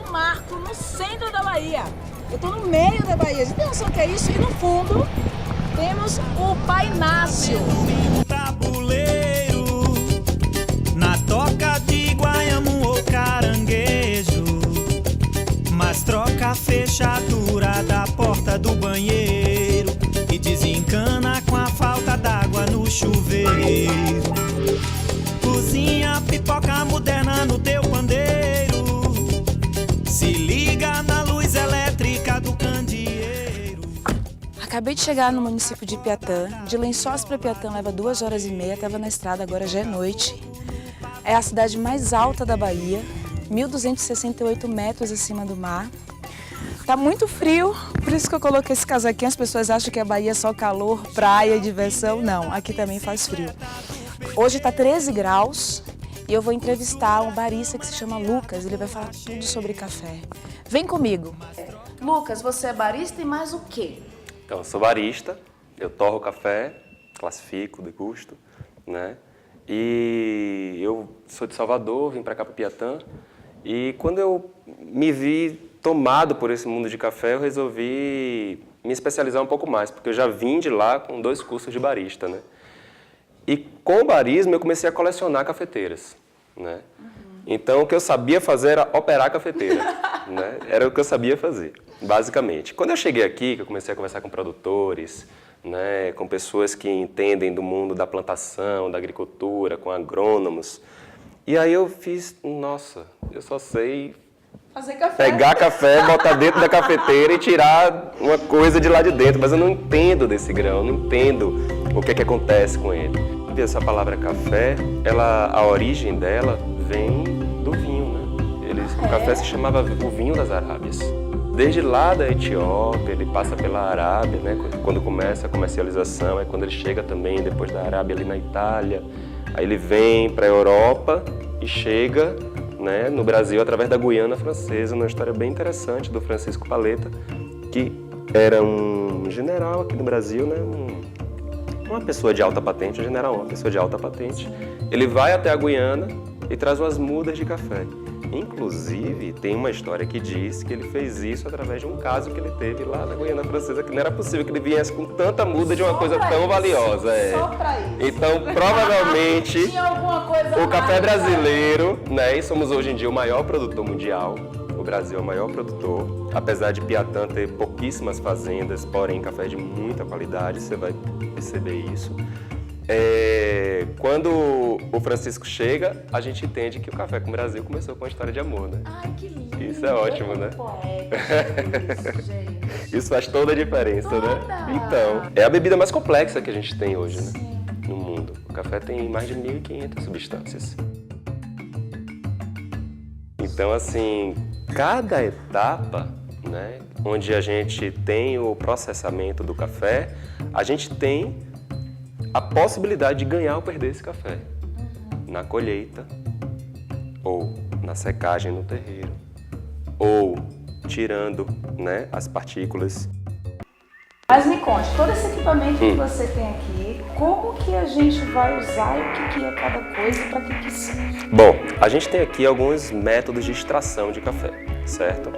um marco no centro da Bahia. Eu estou no meio da Bahia. Você tem noção que é isso? E no fundo temos o Pai Inácio. Tabuleiro, na toca de guaiamu ou caranguejo, mas troca a fechadura da porta do banheiro e desencana com a falta d'água no chuveiro. Cozinha pipoca moderna no teu pandeiro, se liga na luz elétrica do candeeiro. Acabei de chegar no município de Piatã. De Lençóis para Piatã leva 2 horas e meia. Estava na estrada, agora já é noite. É a cidade mais alta da Bahia, 1.268 metros acima do mar. Tá muito frio, por isso que eu coloquei esse casaquinho. As pessoas acham que a Bahia é só calor, praia e diversão. Não, aqui também faz frio. Hoje tá 13 graus e eu vou entrevistar um barista que se chama Lucas. Ele vai falar tudo sobre café. Vem comigo. Lucas, você é barista e mais o quê? Então, eu sou barista, eu torro café, classifico, degusto, né? E eu sou de Salvador, vim para cá para Piatã. E quando eu me vi tomado por esse mundo de café, eu resolvi me especializar um pouco mais, porque eu já vim de lá com 2 cursos de barista, né? E com o barismo eu comecei a colecionar cafeteiras, né? Então o que eu sabia fazer era operar cafeteira, né? Era o que eu sabia fazer, basicamente. Quando eu cheguei aqui, que eu comecei a conversar com produtores, né, com pessoas que entendem do mundo da plantação, da agricultura, com agrônomos, e aí eu fiz, nossa, eu só sei Fazer café. pegar café, botar dentro da cafeteira e tirar uma coisa de lá de dentro, mas eu não entendo desse grão, não entendo o que acontece com ele. Essa palavra café, a origem dela vem do vinho, né? O café se chamava o vinho das Arábias. Desde lá da Etiópia, ele passa pela Arábia, né? Quando começa a comercialização, é quando ele chega também depois da Arábia ali na Itália. Aí ele vem para a Europa e chega, né, no Brasil através da Guiana Francesa, uma história bem interessante do Francisco Paleta, que era um general aqui no Brasil, né? Uma pessoa de alta patente, um general, uma pessoa de alta patente. Ele vai até a Guiana e traz umas mudas de café. Inclusive, tem uma história que diz que ele fez isso através de um caso que ele teve lá na Guiana Francesa, que não era possível que ele viesse com tanta muda de uma coisa tão valiosa. Só pra isso. Então, provavelmente, Tinha alguma coisa o café mais brasileiro, né, e somos hoje em dia o maior produtor mundial. O Brasil é o maior produtor, apesar de Piatã ter pouquíssimas fazendas, porém café de muita qualidade, você vai perceber isso. Quando o Francisco chega, a gente entende que o café com o Brasil começou com uma história de amor, né? Ai, que lindo. Isso é ótimo, né? Poético isso, gente. Isso faz toda a diferença, Toda. né? Então, é a bebida mais complexa que a gente tem hoje, né? Sim. No mundo. O café tem mais de 1.500 substâncias. Então, assim, cada etapa, né, onde a gente tem o processamento do café, a gente tem a possibilidade de ganhar ou perder esse café. Na colheita, ou na secagem no terreiro, ou tirando, né, as partículas. Mas me conte, todo esse equipamento que você tem aqui, como que a gente vai usar e o que é cada coisa e para que serve? Bom, a gente tem aqui alguns métodos de extração de café, certo?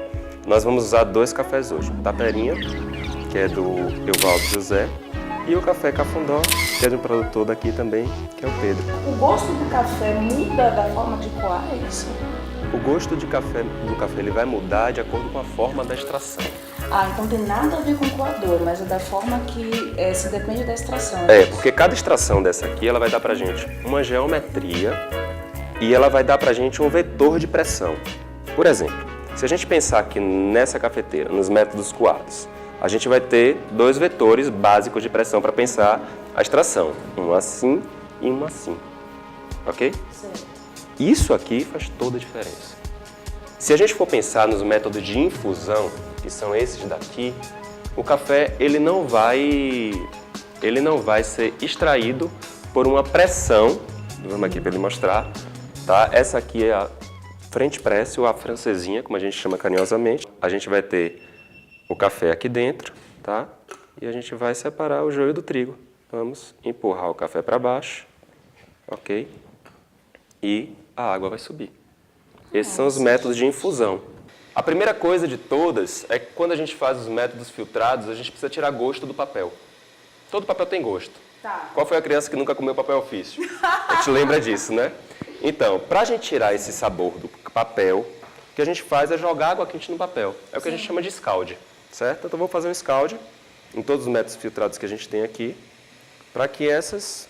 Nós vamos usar 2 cafés hoje. O Taperinha, que é do Evaldo José, e o café Cafundó, que é de um produtor daqui também, que é o Pedro. O gosto do café muda da forma de coar, é isso? O gosto do café ele vai mudar de acordo com a forma da extração. Ah, então tem nada a ver com o coador, mas é da forma que se depende da extração. Porque cada extração dessa aqui, ela vai dar pra gente uma geometria e ela vai dar pra gente um vetor de pressão. Por exemplo, se a gente pensar aqui nessa cafeteira, nos métodos coados, a gente vai ter 2 vetores básicos de pressão para pensar a extração. Um assim e um assim. Ok? Certo. Isso aqui faz toda a diferença. Se a gente for pensar nos métodos de infusão, que são esses daqui, o café ele não vai ser extraído por uma pressão. Vamos aqui para ele mostrar. Tá? Essa aqui é a French Press, ou a francesinha, como a gente chama carinhosamente. A gente vai ter o café aqui dentro, tá? E a gente vai separar o joio do trigo. Vamos empurrar o café para baixo, ok? E a água vai subir. Esses são os métodos de infusão. A primeira coisa de todas é que quando a gente faz os métodos filtrados, a gente precisa tirar gosto do papel. Todo papel tem gosto. Tá. Qual foi a criança que nunca comeu papel ofício? A gente lembra disso, né? Então, para a gente tirar esse sabor do papel, o que a gente faz é jogar água quente no papel. É o que a gente chama de scald, certo? Então, vou fazer um scald em todos os métodos filtrados que a gente tem aqui, para que essas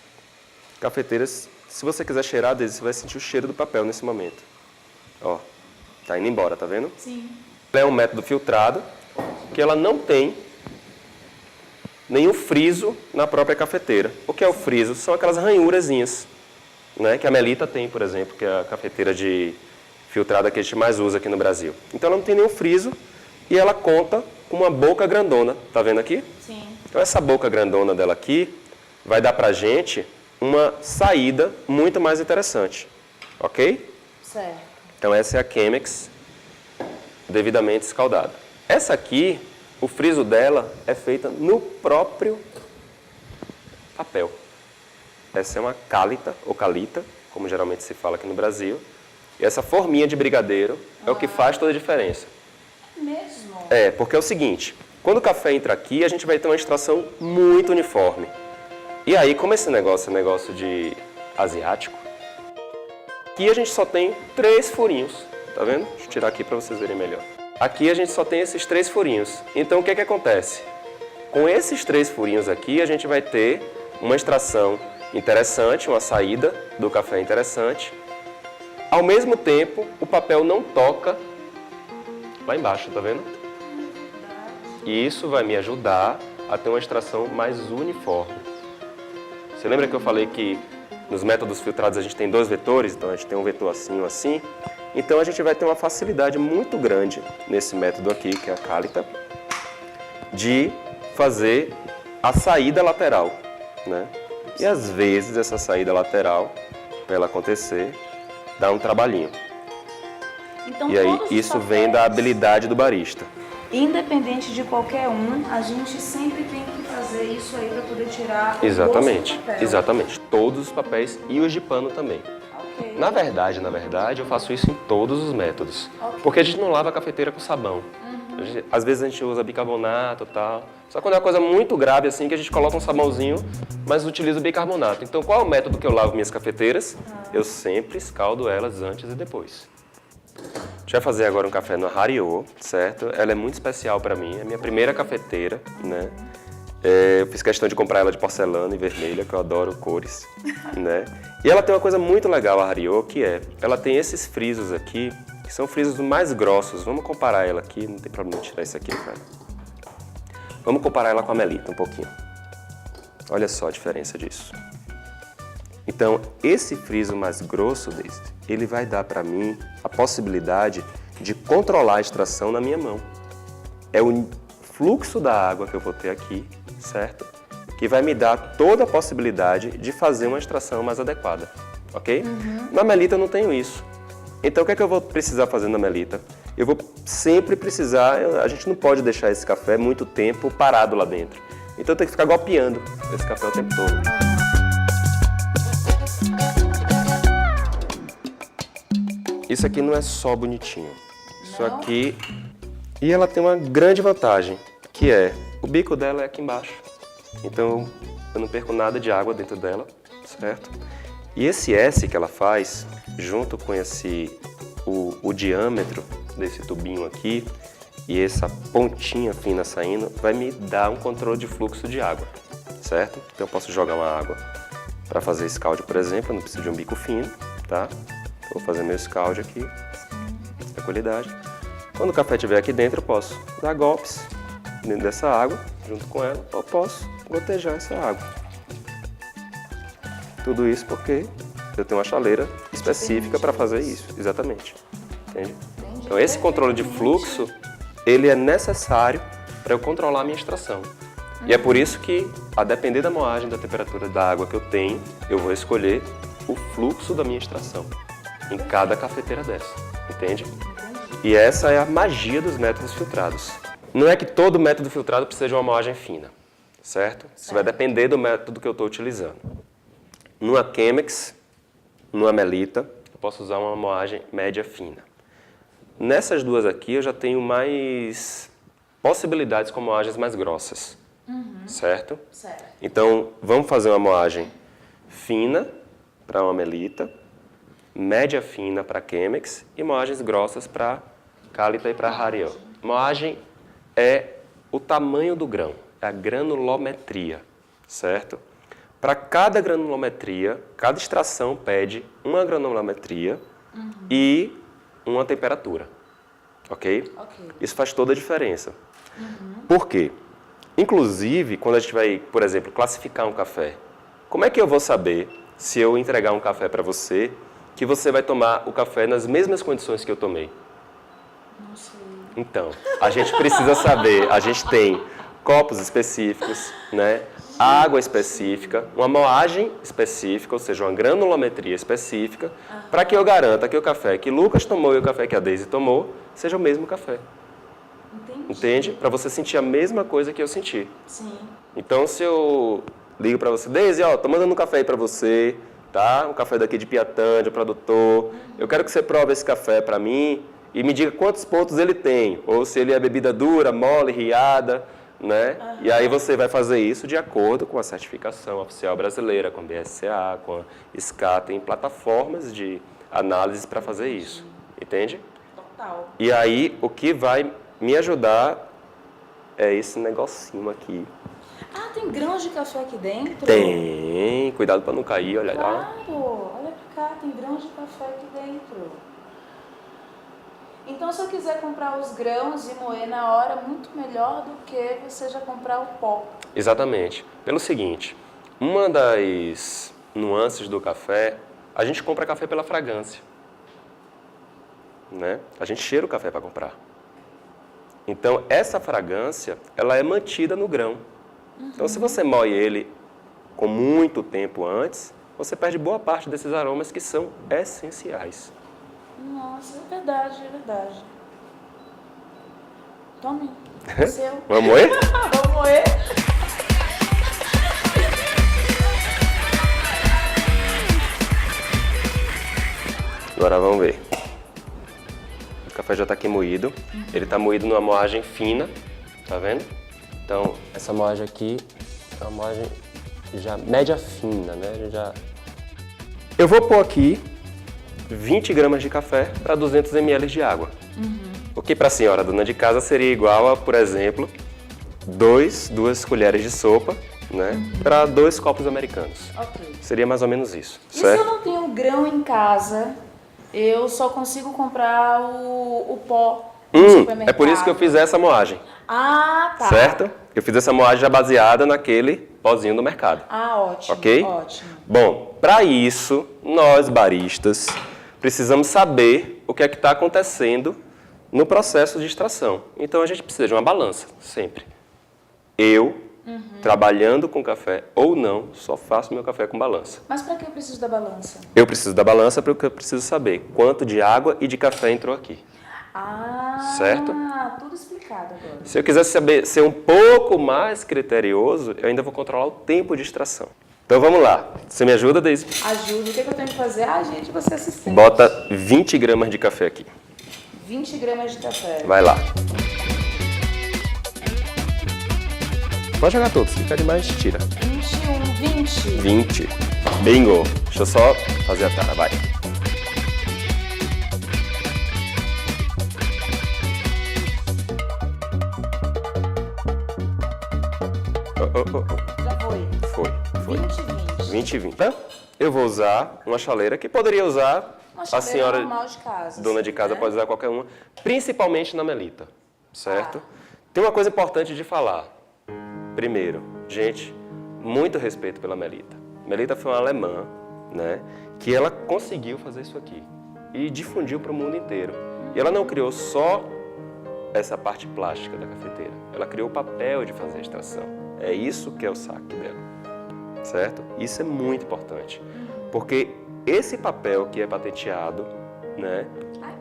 cafeteiras, se você quiser cheirar deles, você vai sentir o cheiro do papel nesse momento. Ó, tá indo embora, tá vendo? Sim. É um método filtrado que ela não tem nenhum friso na própria cafeteira. O que é o friso? São aquelas ranhurazinhas, né, que a Melita tem, por exemplo, que é a cafeteira de filtrada que a gente mais usa aqui no Brasil. Então ela não tem nenhum friso e ela conta com uma boca grandona, tá vendo aqui? Sim. Então essa boca grandona dela aqui vai dar pra gente uma saída muito mais interessante, ok? Certo. Então essa é a Chemex devidamente escaldada. Essa aqui, o friso dela é feita no próprio papel. Essa é uma cálita, ou calita, como geralmente se fala aqui no Brasil. E essa forminha de brigadeiro é o que faz toda a diferença. Mesmo? É, porque é o seguinte, quando o café entra aqui, a gente vai ter uma extração muito uniforme. E aí, como esse negócio é negócio de asiático, aqui a gente só tem 3 furinhos, tá vendo? Deixa eu tirar aqui para vocês verem melhor. Aqui a gente só tem esses 3 furinhos. Então, o que que acontece? Com esses 3 furinhos aqui, a gente vai ter uma extração interessante, uma saída do café interessante. Ao mesmo tempo, o papel não toca lá embaixo, tá vendo? E isso vai me ajudar a ter uma extração mais uniforme. Você lembra que eu falei que nos métodos filtrados a gente tem 2 vetores? Então a gente tem um vetor assim e um assim. Então a gente vai ter uma facilidade muito grande nesse método aqui, que é a cálita, de fazer a saída lateral, né? E às vezes essa saída lateral, para ela acontecer, dá um trabalhinho. Então, E aí todos os isso vem papéis, da habilidade do barista. independente de qualquer um, a gente sempre tem que fazer isso aí para poder tirar o Exatamente, gosto do papel. exatamente. Todos os papéis e os de pano também. Ok. Na verdade, eu faço isso em todos os métodos. Porque a gente não lava a cafeteira com sabão. Às vezes a gente usa bicarbonato e tal. Só quando é uma coisa muito grave assim que a gente coloca um sabãozinho, mas utiliza o bicarbonato. Então qual é o método que eu lavo minhas cafeteiras? Eu sempre escaldo elas antes e depois. A gente vai fazer agora um café no Hario, certo? Ela é muito especial para mim, é a minha primeira cafeteira, né? Eu fiz questão de comprar ela de porcelana e vermelha, que eu adoro cores, né? E ela tem uma coisa muito legal, a Hario, que é, ela tem esses frisos aqui, que são frisos mais grossos. Vamos comparar ela aqui, não tem problema tirar isso aqui, cara. Vamos comparar ela com a Melita um pouquinho. Olha só a diferença disso. Então, esse friso mais grosso desse, ele vai dar para mim a possibilidade de controlar a extração na minha mão. É o fluxo da água que eu vou ter aqui, certo? Que vai me dar toda a possibilidade de fazer uma extração mais adequada, ok? Na Melita eu não tenho isso. Então, o que é que eu vou precisar fazer na Melita? Eu vou sempre precisar, a gente não pode deixar esse café muito tempo parado lá dentro. Então, eu tenho que ficar golpeando esse café o tempo todo. Isso aqui não é só bonitinho. Isso aqui... E ela tem uma grande vantagem, que é, o bico dela é aqui embaixo. Então, eu não perco nada de água dentro dela, certo? E esse S que ela faz, junto com o diâmetro desse tubinho aqui, e essa pontinha fina saindo, vai me dar um controle de fluxo de água, certo? Então, eu posso jogar uma água para fazer scald, por exemplo, eu não preciso de um bico fino, tá? Vou fazer meu scald aqui, tranquilidade. Quando o café estiver aqui dentro, eu posso dar golpes dentro dessa água, junto com ela, ou posso gotejar essa água. Tudo isso porque eu tenho uma chaleira específica para fazer isso, exatamente. Entende? Então esse controle de fluxo, ele é necessário para eu controlar a minha extração. E é por isso que, a depender da moagem, da temperatura da água que eu tenho, eu vou escolher o fluxo da minha extração em cada cafeteira dessa, entende? E essa é a magia dos métodos filtrados. Não é que todo método filtrado precisa de uma moagem fina, certo? Isso vai depender do método que eu estou utilizando. Numa Chemex, numa Melita, eu posso usar uma moagem média fina. Nessas duas aqui eu já tenho mais possibilidades com moagens mais grossas, certo? Certo. Então, vamos fazer uma moagem fina para uma melita, média fina para Chemex e moagens grossas para Calita e para Hariel. Moagem é o tamanho do grão, é a granulometria, certo? Para cada granulometria, cada extração pede uma granulometria e uma temperatura, ok? Isso faz toda a diferença. Por quê? Inclusive, quando a gente vai, por exemplo, classificar um café, como é que eu vou saber, se eu entregar um café para você, que você vai tomar o café nas mesmas condições que eu tomei? Não sei. Então, a gente precisa saber, a gente tem copos específicos, né? Água específica, uma moagem específica, ou seja, uma granulometria específica, para que eu garanta que o café que Lucas tomou e o café que a Daisy tomou seja o mesmo café. Entendi. Entende? Para você sentir a mesma coisa que eu senti. Sim. Então, se eu ligo para você, Daisy, ó, tô mandando um café aí para você, tá? Um café daqui de Piatã, de produtor. Eu quero que você prove esse café para mim e me diga quantos pontos ele tem, ou se ele é bebida dura, mole, riada, né? E aí você vai fazer isso de acordo com a certificação oficial brasileira, com a BSCA, com a SCA, tem plataformas de análise para fazer isso, entende? Total. E aí o que vai me ajudar é esse negocinho aqui. Ah, tem grãos de café aqui dentro? Tem, cuidado para não cair, olha lá. Claro, olha pra cá, tem grãos de café aqui dentro. Então, se eu quiser comprar os grãos e moer na hora, muito melhor do que você já comprar o pó. Exatamente. Pelo seguinte, uma das nuances do café, a gente compra café pela fragrância, né? A gente cheira o café para comprar. Então, essa fragrância, ela é mantida no grão. Então, se você moe ele com muito tempo antes, você perde boa parte desses aromas que são essenciais. Nossa, é verdade, é verdade. Tome, o seu. Vamos moer? Vamos moer? Agora vamos ver. O café já está aqui moído. Ele está moído numa moagem fina, tá vendo? Então, essa moagem aqui é uma moagem já média fina, né? Eu vou pôr aqui 20 gramas de café para 200 ml de água. O que para a senhora dona de casa seria igual a, por exemplo, duas colheres de sopa, né? Para 2 copos americanos. Ok. Seria mais ou menos isso, E se eu certo? não tenho grão em casa, eu só consigo comprar o pó no supermercado? É por isso que eu fiz essa moagem, Ah, tá. certo? Eu fiz essa moagem já baseada naquele pozinho do mercado. Ah, ótimo. Ok? Ótimo. Bom, para isso, nós baristas precisamos saber o que é que está acontecendo no processo de extração. Então a gente precisa de uma balança, sempre. Eu, trabalhando com café ou não, só faço meu café com balança. Mas para que eu preciso da balança? Eu preciso da balança porque eu preciso saber quanto de água e de café entrou aqui. Ah, Certo? tudo explicado agora. Se eu quiser ser um pouco mais criterioso, eu ainda vou controlar o tempo de extração. Então vamos lá. Você me ajuda, Daisy? Ajuda. O que eu tenho que fazer? Ah, gente, você é assistente. Bota 20 gramas de café aqui. 20 gramas de café. Vai lá. Pode jogar todos. Se ficar demais, tira. 21, 20. 20. Bingo. Deixa eu só fazer a tara. Vai. Já foi. Foi. 20, 20. 20 e 20. Tá? Eu vou usar uma chaleira que poderia usar Uma a chaleira senhora normal de casa. dona assim, de casa né? pode usar qualquer uma, principalmente na melita, certo? Tem uma coisa importante de falar. Primeiro, gente, muito respeito pela Melita. Melita foi uma alemã, né, que ela conseguiu fazer isso aqui e difundiu para o mundo inteiro. E ela não criou só essa parte plástica da cafeteira, ela criou o papel de fazer a extração. É isso que é o saque dela, certo? Isso é muito importante, porque esse papel que é patenteado, né,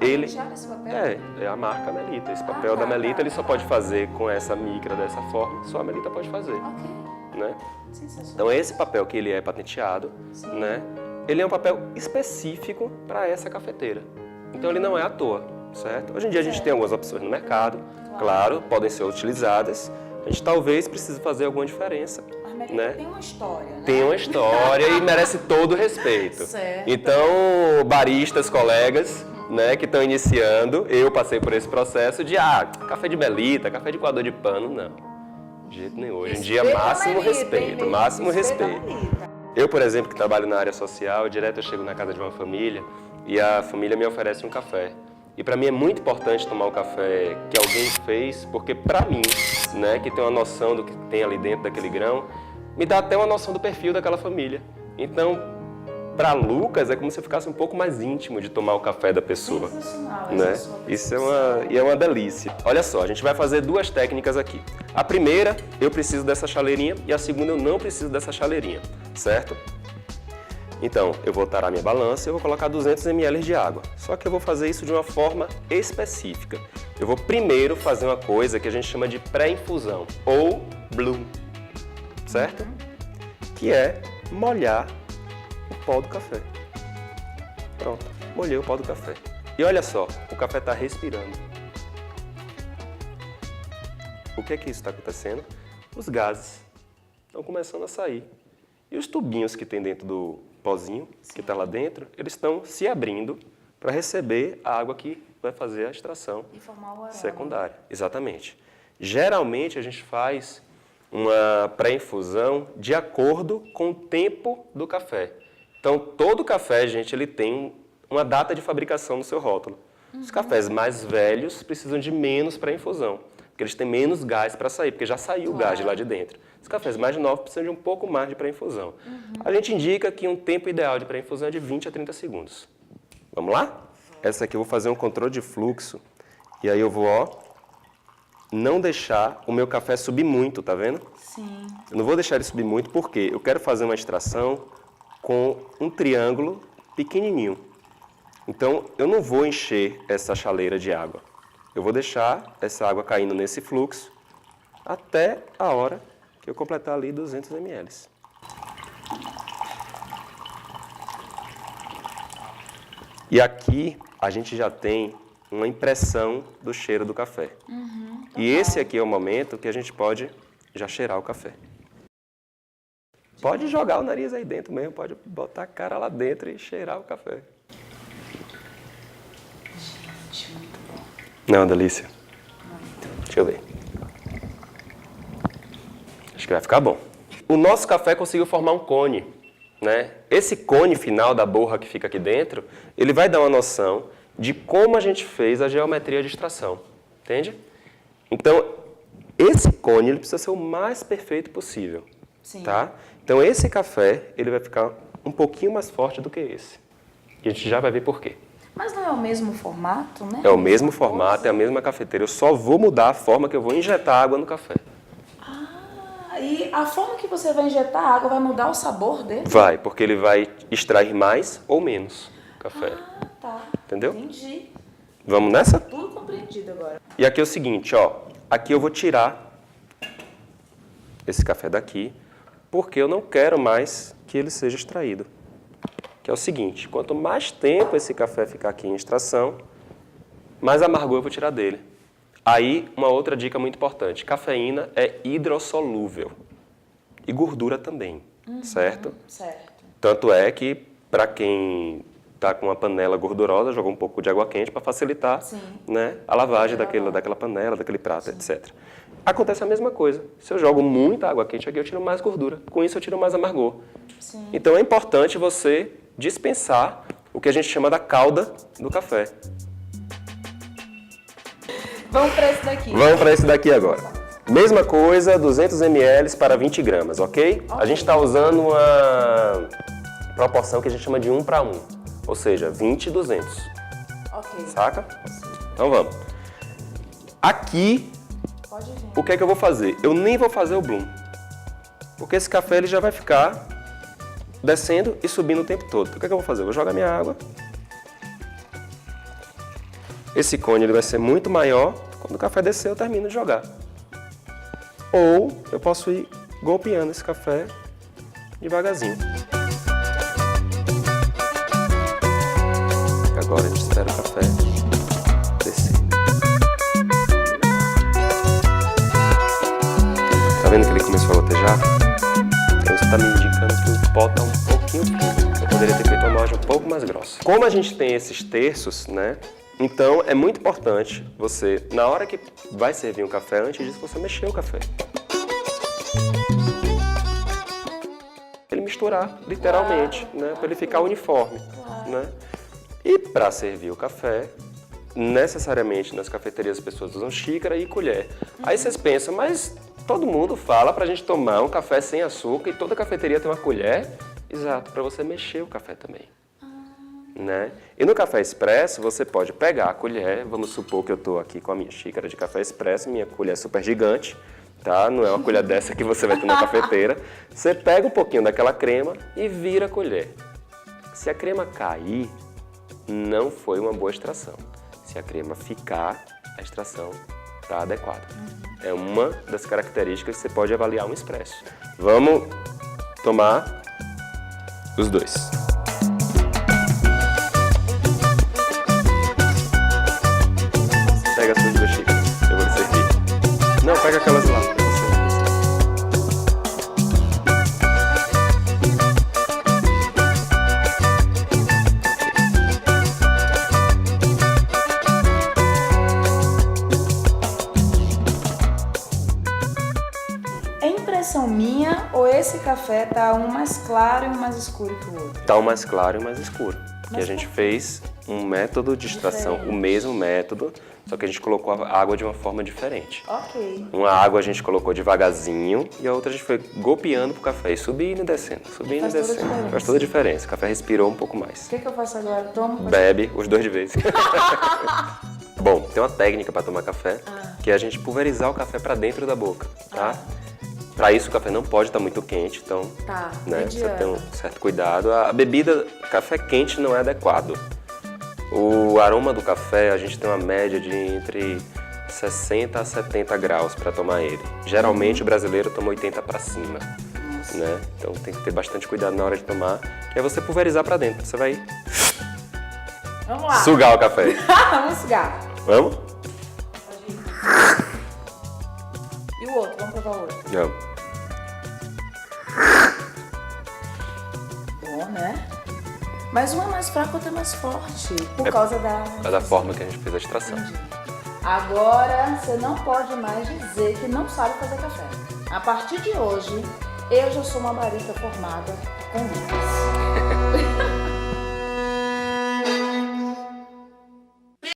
ele Esse papel? é a marca Melita. Esse papel da Melita ele só pode fazer com essa micra dessa forma, só a Melita pode fazer, Ok. né? Sensacional. Então esse papel que ele é patenteado, né, ele é um papel específico para essa cafeteira. Então ele não é à toa. certo? Hoje em dia a gente tem algumas opções no mercado, claro, podem ser utilizadas. A gente talvez precise fazer alguma diferença. Mas Né? tem uma história, né? Tem uma história e merece todo o respeito. Certo. Então, baristas, colegas, né, que estão iniciando, eu passei por esse processo de, café de melita, café de coador de pano, não. De jeito nenhum. Hoje em dia, máximo respeito, máximo respeito. Eu, por exemplo, que trabalho na área social, direto eu chego na casa de uma família e a família me oferece um café. E para mim é muito importante tomar o café que alguém fez, porque para mim, né, que tem uma noção do que tem ali dentro daquele grão, me dá até uma noção do perfil daquela família. Então, para Lucas, é como se ficasse um pouco mais íntimo de tomar o café da pessoa. Sensacional, Né? Isso é uma delícia. Olha só, a gente vai fazer duas técnicas aqui. A primeira, eu preciso dessa chaleirinha, e a segunda, eu não preciso dessa chaleirinha, certo? Então, eu vou tarar minha balança e eu vou colocar 200 ml de água. Só que eu vou fazer isso de uma forma específica. Eu vou primeiro fazer uma coisa que a gente chama de pré-infusão, ou bloom, certo? Que é molhar o pó do café. Pronto, molhei o pó do café. E olha só, o café está respirando. O que é que isso está acontecendo? Os gases estão começando a sair. E os tubinhos que tem dentro do pozinho, que está lá dentro, eles estão se abrindo para receber a água que vai fazer a extração E formar o aroma. secundária. Exatamente. Geralmente a gente faz uma pré-infusão de acordo com o tempo do café. Então, todo café, gente, ele tem uma data de fabricação no seu rótulo. Os cafés mais velhos precisam de menos pré-infusão, porque eles têm menos gás para sair, porque já saiu o gás de lá de dentro. Os cafés mais novos precisam de um pouco mais de pré-infusão. A gente indica que um tempo ideal de pré-infusão é de 20 a 30 segundos. Vamos lá? Essa aqui eu vou fazer um controle de fluxo. E aí eu vou, não deixar o meu café subir muito, tá vendo? Sim. Eu não vou deixar ele subir muito porque eu quero fazer uma extração com um triângulo pequenininho. Então, eu não vou encher essa chaleira de água. Eu vou deixar essa água caindo nesse fluxo até a hora que eu completar ali 200 ml. E aqui a gente já tem uma impressão do cheiro do café. E esse aqui é o momento que a gente pode já cheirar o café. Pode jogar o nariz aí dentro mesmo, pode botar a cara lá dentro e cheirar o café. Gente, muito bom. Não é uma delícia? Muito. Deixa eu ver. Acho que vai ficar bom. O nosso café conseguiu formar um cone, né? Esse cone final da borra que fica aqui dentro, ele vai dar uma noção de como a gente fez a geometria de extração, entende? Então, esse cone ele precisa ser o mais perfeito possível, Sim. tá? Então, esse café ele vai ficar um pouquinho mais forte do que esse. E a gente já vai ver por quê. Mas não é o mesmo formato, né? É o mesmo formato, é a mesma cafeteira. Eu só vou mudar a forma que eu vou injetar água no café. E a forma que você vai injetar a água vai mudar o sabor dele? Vai, porque ele vai extrair mais ou menos café. Ah, tá. Entendeu? Entendi. Vamos nessa? Tudo compreendido agora. E aqui é o seguinte, aqui eu vou tirar esse café daqui, porque eu não quero mais que ele seja extraído. Que é o seguinte, quanto mais tempo esse café ficar aqui em extração, mais amargor eu vou tirar dele. Aí, uma outra dica muito importante, cafeína é hidrossolúvel e gordura também, certo? Certo. Tanto é que, para quem está com uma panela gordurosa, joga um pouco de água quente para facilitar, né, a lavagem daquela panela, daquele prato, etc. Acontece a mesma coisa. Se eu jogo muita água quente aqui, eu tiro mais gordura. Com isso, eu tiro mais amargor. Sim. Então, é importante você dispensar o que a gente chama da calda do café. Vamos para esse daqui. Vamos para esse daqui agora. Mesma coisa, 200 ml para 20 gramas, ok? A gente está usando uma proporção que a gente chama de 1 para 1. Ou seja, 20 e 200. Ok. Saca? Então vamos. Aqui, Pode vir. o que é que eu vou fazer? Eu nem vou fazer o bloom. Porque esse café ele já vai ficar descendo e subindo o tempo todo. Então, o que é que eu vou fazer? Eu vou jogar minha água. Esse cone ele vai ser muito maior. Quando o café descer, eu termino de jogar. Ou eu posso ir golpeando esse café devagarzinho. Agora a gente espera o café vendo que ele começou a latejar? Então isso tá me indicando que o pó tá um pouquinho fino. Eu poderia ter feito uma amostra um pouco mais grossa. Como a gente tem esses terços, né? Então é muito importante você, na hora que vai servir um café, antes disso você mexer o café. Ele misturar, literalmente, né? Para ele ficar uniforme, né? E para servir o café, necessariamente nas cafeterias as pessoas usam xícara e colher. Aí vocês pensam, mas todo mundo fala pra gente tomar um café sem açúcar e toda cafeteria tem uma colher? Exato, para você mexer o café também. Né? E no café expresso você pode pegar a colher, vamos supor que eu estou aqui com a minha xícara de café expresso, minha colher é super gigante, tá? Não é uma colher dessa que você vai ter na cafeteira. Você pega um pouquinho daquela crema e vira a colher. Se a crema cair, não foi uma boa extração. Se a crema ficar, a extração está adequada. É uma das características que você pode avaliar um expresso. Vamos tomar os dois. Pega as suas duas xícaras, eu vou lhe servir. Não, pega aquelas lá. Pra você. É impressão minha ou esse café tá um mais claro e um mais escuro que o outro? Tá um mais claro e um mais escuro. Porque a gente fez um método de extração, o mesmo método, só que a gente colocou a água de uma forma diferente. Ok. Uma água a gente colocou devagarzinho e a outra a gente foi golpeando pro café, e subindo e descendo, subindo e Faz toda a descendo. diferença. Faz toda a diferença. O café respirou um pouco mais. O que eu faço agora? Tomo? Bebe os dois de vez. Bom, tem uma técnica para tomar café, que é a gente pulverizar o café para dentro da boca, tá? Para isso o café não pode estar muito quente, então Tá, né, você mediano. tem um certo cuidado. A bebida, café quente não é adequado. O aroma do café, a gente tem uma média de entre 60 a 70 graus para tomar ele. Geralmente o brasileiro toma 80 para cima, né? Então tem que ter bastante cuidado na hora de tomar, que é você pulverizar para dentro. Você vai Vamos lá. sugar o café. Vamos sugar. Vamos? E o outro? Vamos provar o outro. Vamos. Bom, né? Mas um é mais fraco, outro é mais forte. Por causa Da forma que a gente fez a extração. Agora, você não pode mais dizer que não sabe fazer café. A partir de hoje, eu já sou uma barista formada com livros.